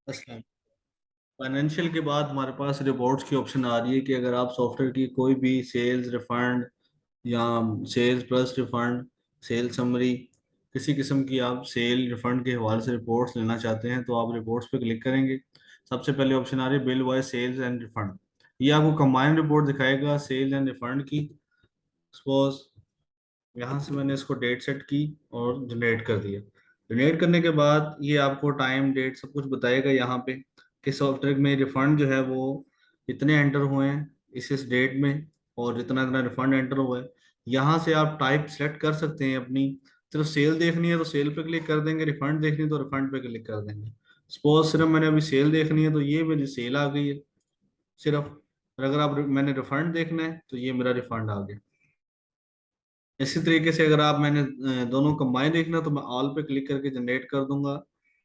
अच्छा, फाइनेंशियल के बाद हमारे पास रिपोर्ट्स की ऑप्शन आ रही है कि अगर आप सॉफ्टवेयर की कोई भी सेल्स रिफंड या sales plus refund, sale summary, किसी किस्म की आप सेल रिफंड के हवाले से रिपोर्ट्स लेना चाहते हैं तो आप रिपोर्ट्स पे क्लिक करेंगे। सबसे पहले ऑप्शन आ रही है bill wise sales and refund. ये आपको कंबाइंड रिपोर्ट दिखाएगा सेल्स एंड रिफंड की। सपोज यहाँ से मैंने इसको डेट सेट की और जनरेट कर दिया। जनरेट करने के बाद ये आपको टाइम डेट सब कुछ बताएगा यहाँ पे कि सॉफ्टवेयर में रिफंड जो है वो इतने एंटर हुए हैं इस डेट में, और इतना इतना रिफंड एंटर हुआ है। यहाँ से आप टाइप सेलेक्ट कर सकते हैं अपनी। सिर्फ सेल देखनी है तो सेल पे क्लिक कर देंगे, रिफंड देखनी है तो रिफंड पे क्लिक कर देंगे। सपोज सिर्फ मैंने अभी सेल देखनी है तो ये मेरी सेल आ गई है सिर्फ। और अगर आप मैंने रिफंड देखना है तो ये मेरा रिफंड आ गया। इसी तरीके से अगर आप मैंने दोनों कंबाइन देखना तो मैं ऑल पे क्लिक करके जनरेट कर दूंगा।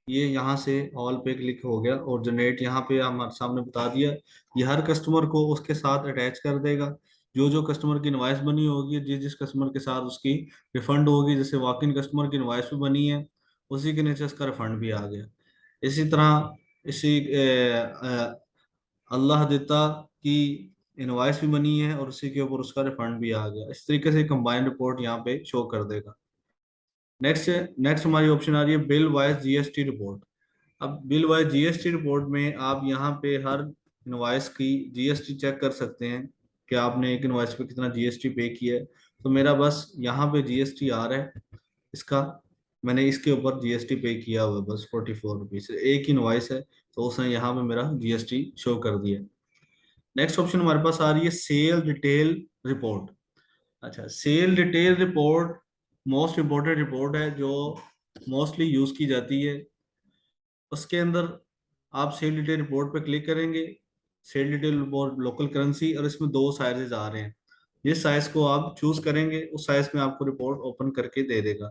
ये यहाँ से ऑल पे क्लिक हो गया और जनरेट यहाँ पे हमारे सामने बता दिया। ये हर कस्टमर को उसके साथ अटैच कर देगा। जो जो कस्टमर की इनवॉइस बनी होगी, जिस जिस कस्टमर के साथ उसकी रिफंड होगी, जैसे वॉक इन कस्टमर की इनवॉइस भी बनी है उसी के नीचे उसका रिफंड भी आ गया। इसी तरह इसी अल्लाह देता की इनवॉइस भी बनी है और उसी के ऊपर उसका रिफंड भी आ गया। इस तरीके से कंबाइंड रिपोर्ट यहाँ पे शो कर देगा। नेक्स्ट नेक्स्ट हमारी ऑप्शन आ रही है बिल वाइज जीएसटी रिपोर्ट। अब बिल वाइज जीएसटी रिपोर्ट में आप यहाँ पे हर इनवॉइस की जीएसटी चेक कर सकते हैं कि आपने एक इनवॉइस पे कितना जीएसटी पे किया है। तो मेरा बस यहाँ पे जीएसटी आ रहा है इसका, मैंने इसके ऊपर जीएसटी पे किया हुआ है बस 44 रुपीज। एक ही इनवॉइस है तो उसने यहाँ पे मेरा जीएसटी शो कर दिया। नेक्स्ट ऑप्शन हमारे पास आ रही है सेल डिटेल रिपोर्ट। अच्छा, sale detail report most important report है जो मोस्टली यूज की जाती है। उसके अंदर आप सेल डिटेल रिपोर्ट पे क्लिक करेंगे। Sale detail report local currency, और इसमें दो साइजेस आ रहे हैं। जिस साइज को आप चूज करेंगे उस साइज में आपको रिपोर्ट ओपन करके दे देगा।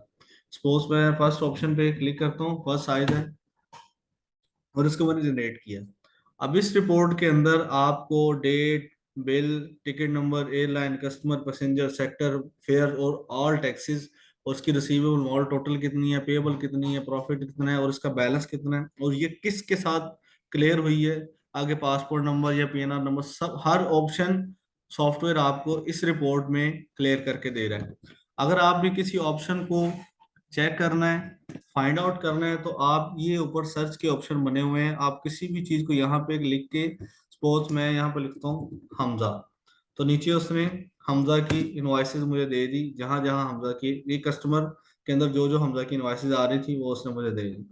सपोज मैं फर्स्ट ऑप्शन पे क्लिक करता हूँ, फर्स्ट साइज है और इसको मैंने जनरेट किया। अब इस रिपोर्ट के अंदर आपको date, bill, ticket number, airline, customer, passenger, sector, fare और ऑल टैक्सेस, और उसकी रिसीवेबल ऑल टोटल कितनी है, पेएबल कितनी है, प्रॉफिट कितना है और इसका बैलेंस कितना है और ये किसके साथ क्लियर हुई है, आगे पासपोर्ट नंबर या पीएनआर नंबर, सब हर ऑप्शन सॉफ्टवेयर आपको इस रिपोर्ट में क्लियर करके दे रहा है। अगर आप भी किसी ऑप्शन को चेक करना है, फाइंड आउट करना है, तो आप ये ऊपर सर्च के ऑप्शन बने हुए हैं, आप किसी भी चीज को यहाँ पे लिख के, सपोज मैं यहाँ पे लिखता हूँ हमजा, तो नीचे उसने हमजा की इनवॉइसेस मुझे दे दी। जहां जहां हमजा की, ये कस्टमर के अंदर जो जो हमजा की इनवॉइसेस आ रही थी वो उसने मुझे दे दी।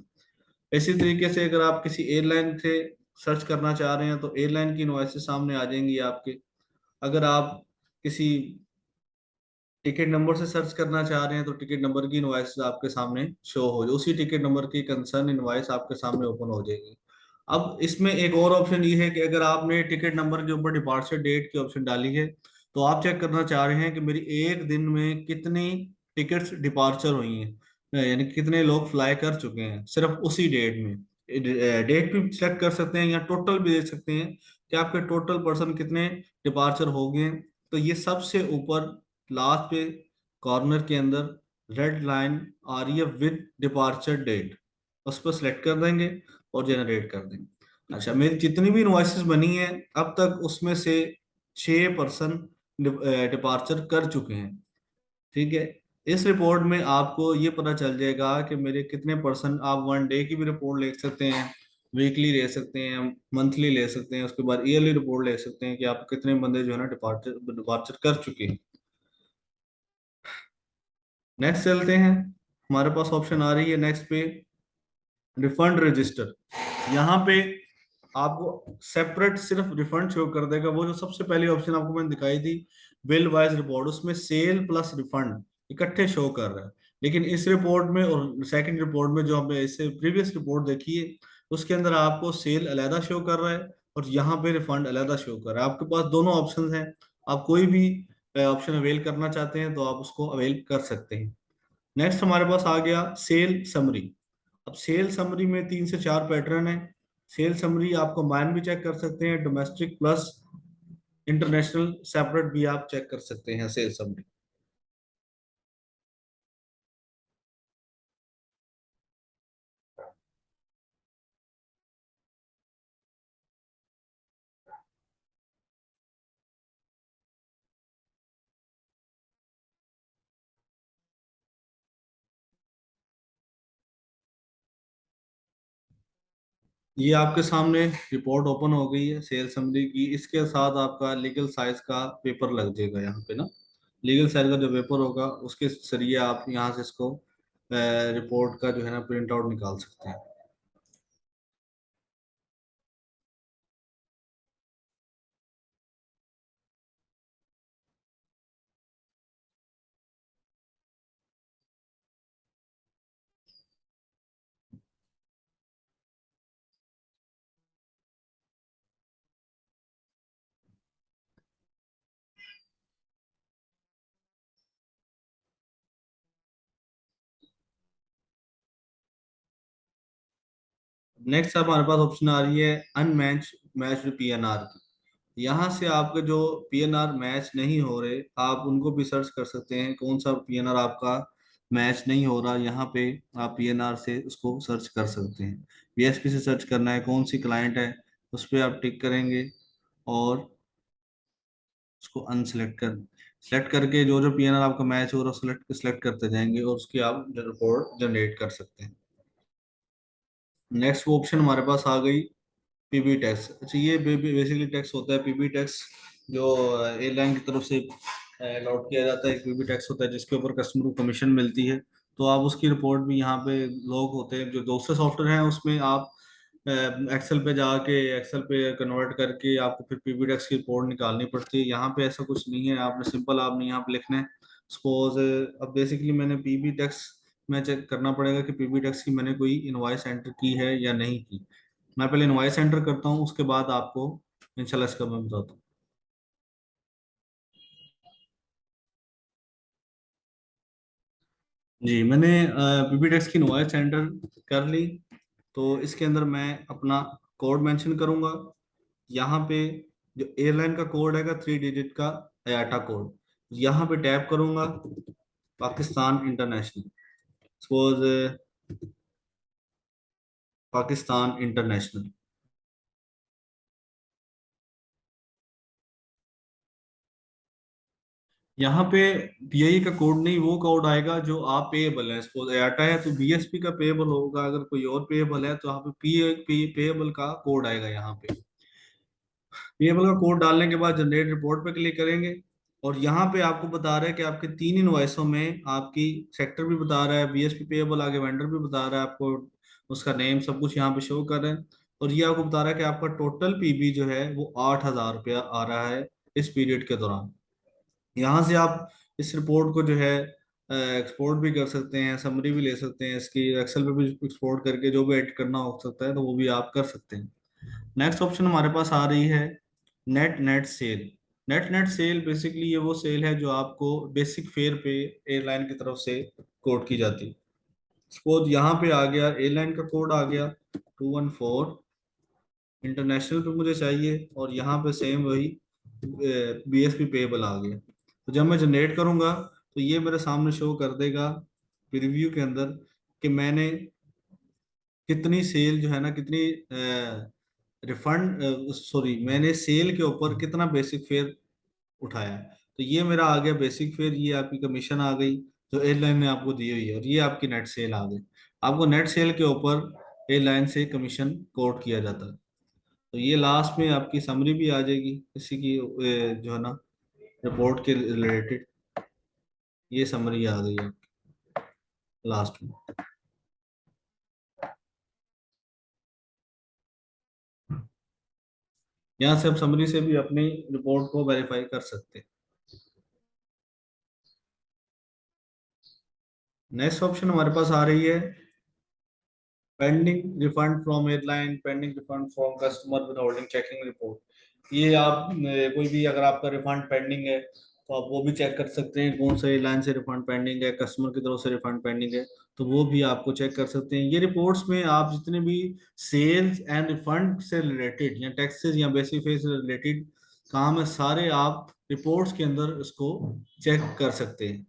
इसी तरीके से अगर आप किसी एयरलाइन से सर्च करना चाह रहे हैं तो एयरलाइन की इनवॉइसेस सामने आ जाएंगी आपके। अगर आप किसी टिकट नंबर से सर्च करना चाह रहे हैं तो टिकट नंबर की इनवॉइस आपके सामने शो हो जाए, उसी टिकट नंबर की कंसर्न इनवॉइस आपके सामने ओपन हो जाएगी। अब इसमें एक और ऑप्शन ये है कि अगर आपने टिकट नंबर के ऊपर डिपार्चर डेट की ऑप्शन डाली है तो आप चेक करना चाह रहे हैं कि मेरी एक दिन में कितनी टिकट्स डिपार्चर हुई हैं, यानी कि कितने लोग फ्लाई कर चुके हैं सिर्फ उसी डेट में। डेट भी सिलेक्ट कर सकते हैं या टोटल भी दे सकते हैं कि आपके टोटल पर्सन कितने डिपार्चर हो गए। तो ये सबसे ऊपर लास्ट पे कॉर्नर के अंदर रेड लाइन आ रही है विद डिपार्चर डेट, उस पर सिलेक्ट कर देंगे और जनरेट कर देंगे। अच्छा, मेरी जितनी भी इनवॉइसेस बनी है अब तक उसमें से 6% डिपार्चर कर चुके हैं। ठीक है, इस रिपोर्ट में आपको ये पता चल जाएगा कि मेरे कितने परसेंट, आप वन डे की भी रिपोर्ट ले सकते हैं, वीकली ले सकते हैं, मंथली ले सकते हैं, उसके बाद ईयरली रिपोर्ट ले सकते हैं कि आप कितने बंदे जो है ना डिपार्चर डिपार्चर कर चुके हैं। नेक्स्ट चलते हैं, हमारे पास ऑप्शन आ रही है नेक्स्ट पे रिफंड रजिस्टर। यहाँ पे आपको सेपरेट सिर्फ रिफंड शो कर देगा। वो जो सबसे पहली ऑप्शन आपको मैंने दिखाई थी बिल वाइज रिपोर्ट, उसमें सेल प्लस रिफंड इकट्ठे शो कर रहा है। लेकिन इस रिपोर्ट में और सेकंड रिपोर्ट में जो हमने इससे प्रीवियस रिपोर्ट देखी है उसके अंदर आपको सेल अलहदा शो कर रहा है और यहाँ पे रिफंड अलहदा शो कर रहा है। आपके पास दोनों ऑप्शन हैं, आप कोई भी ऑप्शन अवेल करना चाहते हैं तो आप उसको अवेल कर सकते हैं। नेक्स्ट हमारे पास आ गया सेल समरी। अब सेल समरी में 3 से 4 पैटर्न है। सेल समरी आप कंबाइन भी चेक कर सकते हैं, डोमेस्टिक प्लस इंटरनेशनल सेपरेट भी आप चेक कर सकते हैं सेल समरी। ये आपके सामने रिपोर्ट ओपन हो गई है सेल समरी की। इसके साथ आपका लीगल साइज का पेपर लग जाएगा यहाँ पे ना। लीगल साइज का जो पेपर होगा उसके जरिए आप यहाँ से इसको रिपोर्ट का जो है ना प्रिंट आउट निकाल सकते हैं। नेक्स्ट हमारे पास ऑप्शन आ रही है अनमैच मैच्ड पीएनआर की। यहाँ से आपके जो पीएनआर मैच नहीं हो रहे आप उनको भी सर्च कर सकते हैं। कौन सा पीएनआर आपका मैच नहीं हो रहा, यहाँ पे आप पीएनआर से उसको सर्च कर सकते हैं। बीएसपी से सर्च करना है, कौन सी क्लाइंट है उस पर आप टिक करेंगे और उसको अनसेलेक्ट कर सेलेक्ट करके जो जो पीएनआर आपका मैच हो रहा है सेलेक्ट सेलेक्ट करते जाएंगे और उसकी आप रिपोर्ट जनरेट कर सकते हैं। नेक्स्ट वो ऑप्शन हमारे पास आ गई पीबी टैक्स। अच्छा, ये बेसिकली टैक्स होता है पीबी टैक्स जो एयरलाइन की तरफ से अलॉट किया जाता है। एक पीबी टैक्स होता है जिसके ऊपर कस्टमर को कमीशन मिलती है। तो आप उसकी रिपोर्ट भी यहाँ पे लोग होते हैं जो दूसरे सॉफ्टवेयर हैं उसमें आप एक्सेल पे जाके एक्सेल पे कन्वर्ट करके आपको फिर पीबी टैक्स की रिपोर्ट निकालनी पड़ती है। यहाँ पे ऐसा कुछ नहीं है, आपने सिंपल आपने यहाँ पे लिखना है सपोज। अब बेसिकली मैंने पीबी टैक्स में चेक करना पड़ेगा कि पीबी टैक्स की मैंने कोई इनवॉइस एंटर की है या नहीं की। मैं पहले इनवॉइस एंटर करता हूँ उसके बाद आपको इंशाल्लाह इसका मैं बताता हूँ। जी, मैंने पीबीटेक्स की इनवॉइस एंटर कर ली। तो इसके अंदर मैं अपना कोड मेंशन करूंगा। यहाँ पे जो एयरलाइन का कोड हैगा 3 डिजिट का आयाटा कोड, यहाँ पे टैप करूंगा Pakistan international. Suppose Pakistan international. यहाँ पे बीआई का कोड नहीं, वो कोड आएगा जो आप पेएबल है। सपोज एटा है तो बीएसपी का पेएबल होगा, अगर कोई और पेएबल है तो यहाँ पे पेएबल का कोड आएगा। यहाँ पे पेएबल का कोड डालने के बाद जनरेट रिपोर्ट पे क्लिक करेंगे और यहाँ पे आपको बता रहा है कि आपके 3 इनवॉइसों में आपकी सेक्टर भी बता रहा है, बीएसपी पेएबल आगे वेंडर भी बता रहा है आपको, उसका नेम सब कुछ यहाँ पे शो कर रहे हैं। और ये आपको बता रहा है कि आपका टोटल पीबी जो है वो 8,000 रुपया आ रहा है इस पीरियड के दौरान। यहाँ से आप इस रिपोर्ट को जो है एक्सपोर्ट भी कर सकते हैं, समरी भी ले सकते हैं इसकी, एक्सेल पे भी एक्सपोर्ट करके जो भी एडिट करना हो सकता है तो वो भी आप कर सकते हैं। नेक्स्ट ऑप्शन हमारे पास आ रही है net net cell. Net net cell basically ये वो सेल है जो आपको बेसिक फेयर पे एयरलाइन की तरफ से कोड की जाती है। सपोज यहाँ पे आ गया एयरलाइन का कोड आ गया 214, इंटरनेशनल पे मुझे चाहिए और यहाँ पे सेम वही बीएसपी पेएबल आ गया। तो जब मैं जनरेट करूंगा तो ये मेरे सामने शो कर देगा प्रीव्यू के अंदर कि मैंने कितनी सेल जो है ना, कितनी रिफंड सॉरी मैंने सेल के ऊपर कितना बेसिक फेयर उठाया। तो ये मेरा आ गया बेसिक फेयर, ये आपकी कमीशन आ गई जो एयरलाइन ने आपको दी हुई है, और ये आपकी नेट सेल आ गई। आपको नेट सेल के ऊपर एयरलाइन से कमीशन कोट किया जाता है। तो ये लास्ट में आपकी समरी भी आ जाएगी इसी की जो है ना रिपोर्ट के रिलेटेड, ये समरी आ गई है लास्ट में। यहाँ से आप समरी से भी अपनी रिपोर्ट को वेरीफाई कर सकते हैं। नेक्स्ट ऑप्शन हमारे पास आ रही है pending refund from airline, pending refund from customer with holding checking report. ये आप कोई भी अगर आपका रिफंड पेंडिंग है तो आप वो भी चेक कर सकते हैं कौन सा एयरलाइन से रिफंड पेंडिंग है, कस्टमर की तरफ से रिफंड पेंडिंग है तो वो भी आपको चेक कर सकते हैं। ये रिपोर्ट्स में आप जितने भी सेल्स एंड रिफंड से रिलेटेड या टैक्सेस या बेसिक फी से रिलेटेड काम है सारे आप रिपोर्ट्स के अंदर इसको चेक कर सकते हैं।